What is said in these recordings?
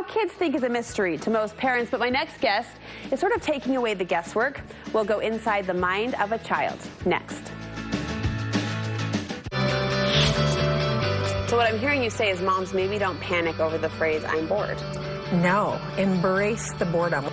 kids think is a mystery to most parents, but my next guest is sort of taking away the guesswork. We'll go inside the mind of a child next. So what I'm hearing you say is moms maybe don't panic over the phrase, I'm bored. No, embrace the boredom.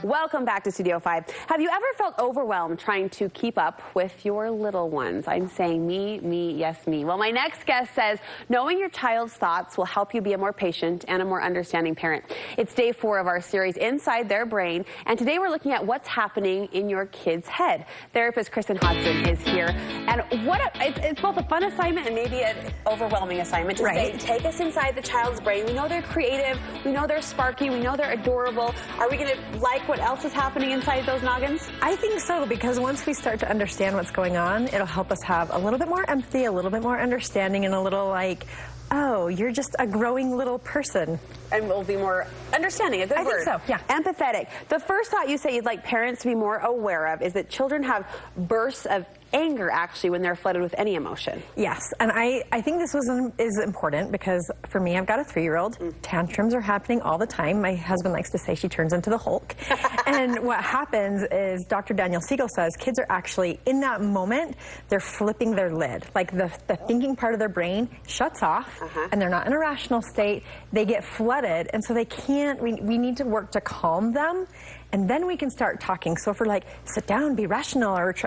Welcome back to Studio 5. Have you ever felt overwhelmed trying to keep up with your little ones? I'm saying me, yes, me. Well, my next guest says knowing your child's thoughts will help you be a more patient and a more understanding parent. It's day 4 of our series, Inside Their Brain, and today we're looking at what's happening in your kid's head. Therapist Kristin Hodson is here, and it's both a fun assignment and maybe an overwhelming assignment to say, take us inside the child's brain. We know they're creative, we know they're sparky, we know they're adorable. Are we going to like what else is happening inside those noggins? I think so, because once we start to understand what's going on, it'll help us have a little bit more empathy, a little bit more understanding, and a little like, oh, you're just a growing little person. And we'll be more understanding, a good word. I think so, yeah. Empathetic. The first thought you say you'd like parents to be more aware of is that children have bursts of anger, actually, when they're flooded with any emotion. Yes, and I think this is important because for me, I've got a 3-year-old. Tantrums are happening all the time. My husband likes to say she turns into the Hulk. And what happens is Dr. Daniel Siegel says kids are actually, in that moment, they're flipping their lid. Like the thinking part of their brain shuts off and they're not in a rational state. They get flooded, and so they can't, we need to work to calm them, and then we can start talking. So if we're like, sit down, be rational, or it's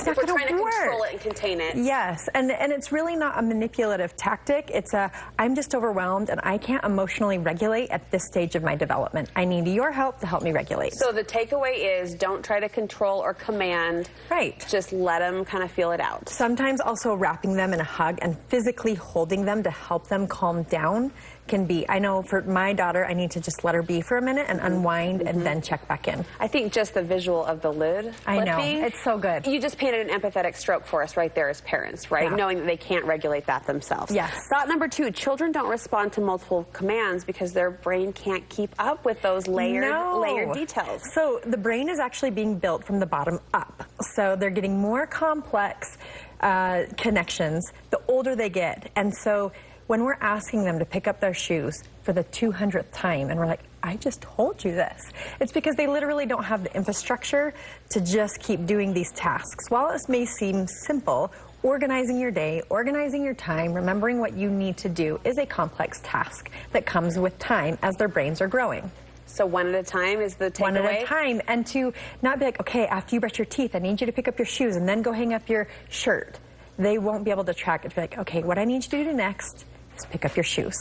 not if we're going trying to to control it and contain it. Yes, and it's really not a manipulative tactic. It's I'm just overwhelmed and I can't emotionally regulate at this stage of my development. I need your help to help me regulate. So the takeaway is don't try to control or command. Right. Just let them kind of feel it out. Sometimes also wrapping them in a hug and physically holding them to help them calm down can be, I know for my daughter, I need to just let her be for a minute and unwind and then check back in. I think just the visual of the lid flipping, I know, it's so good. You just painted an empathetic stroke for us right there as parents, right? Yeah. Knowing that they can't regulate that themselves. Yes. Thought number 2, children don't respond to multiple commands because their brain can't keep up with those layered details. So the brain is actually being built from the bottom up. So they're getting more complex connections the older they get. And so when we're asking them to pick up their shoes for the 200th time, and we're like, I just told you this, it's because they literally don't have the infrastructure to just keep doing these tasks. While it may seem simple, organizing your day, organizing your time, remembering what you need to do is a complex task that comes with time as their brains are growing. So one at a time is the takeaway? One at a time, and to not be like, okay, after you brush your teeth, I need you to pick up your shoes and then go hang up your shirt. They won't be able to track it. To be like, okay, what I need you to do next is pick up your shoes.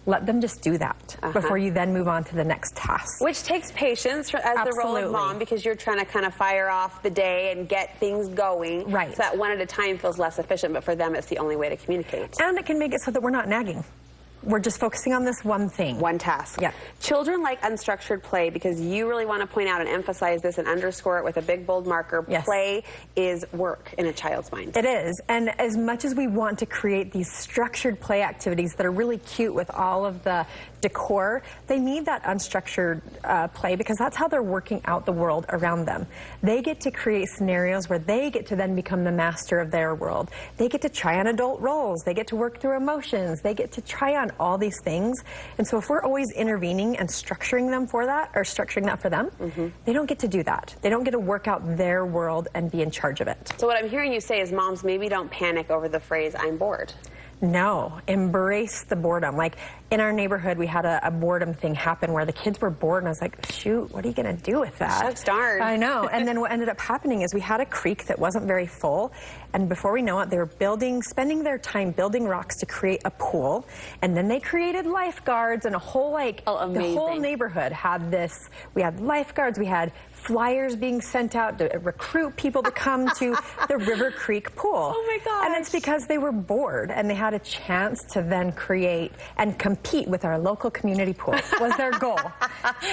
Let them just do that before you then move on to the next task. Which takes patience as the role of mom, because you're trying to kind of fire off the day and get things going. Right. So that one at a time feels less efficient, but for them it's the only way to communicate. And it can make it so that we're not nagging. We're just focusing on this one thing. One task. Yeah. Children like unstructured play because you really want to point out and emphasize this and underscore it with a big bold marker. Yes. Play is work in a child's mind. It is. And as much as we want to create these structured play activities that are really cute with all of the decor, they need that unstructured play because that's how they're working out the world around them. They get to create scenarios where they get to then become the master of their world. They get to try on adult roles. They get to work through emotions. They get to try on all these things. And so if we're always intervening and structuring them for that, or structuring that for them, they don't get to do that. They don't get to work out their world and be in charge of it. So what I'm hearing you say is moms maybe don't panic over the phrase, I'm bored. No, embrace the boredom. Like in our neighborhood, we had a boredom thing happen where the kids were bored, and I was like, shoot, what are you going to do with that? Shucks, darn. I know. And then what ended up happening is we had a creek that wasn't very full, and before we know it, they were spending their time building rocks to create a pool, and then they created lifeguards, and a whole, the whole neighborhood had this. We had lifeguards, we had flyers being sent out to recruit people to come to the River Creek pool. Oh my gosh. And it's because they were bored and they had a chance to then create and compete with our local community pool was their goal.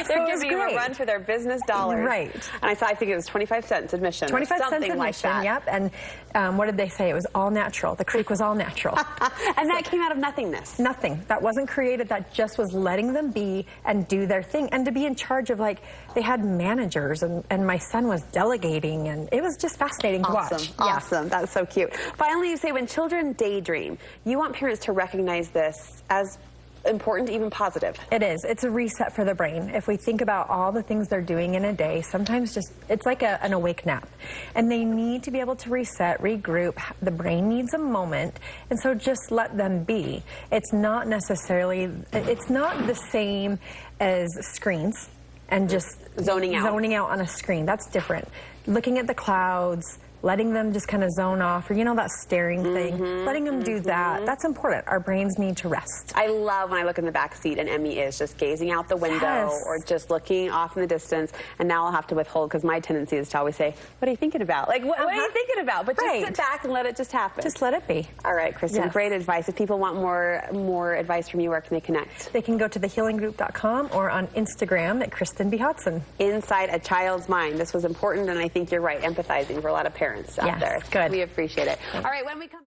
They're giving you a run for their business dollars. Right. And I think it was 25 cents admission. 25 cents admission, like that. Yep. And what did they say? It was all natural. The creek was all natural. And that came out of nothingness. Nothing. That wasn't created. That just was letting them be and do their thing. And to be in charge of, they had managers and my son was delegating, and it was just fascinating to watch. Awesome. Yeah. That's so cute. Finally, you say when children daydream, you want parents to recognize this as important, even positive. It is. It's a reset for the brain. If we think about all the things they're doing in a day, sometimes it's like an awake nap. And they need to be able to reset, regroup. The brain needs a moment. And so just let them be. It's not the same as screens and just zoning out on a screen. That's different. Looking at the clouds, letting them just kind of zone off, or that staring thing, letting them do that. That's important. Our brains need to rest. I love when I look in the back seat and Emmy is just gazing out the window or just looking off in the distance, and now I'll have to withhold because my tendency is to always say, what are you thinking about? Like, what are you thinking about? But just sit back and let it just happen. Just let it be. All right, Kristin, great advice. If people want more advice from you, where can they connect? They can go to thehealinggroup.com or on Instagram at Kristin Hodson. Inside a child's mind. This was important, and I think you're right, empathizing for a lot of parents out there. Good. We appreciate it. Thanks. All right, when we come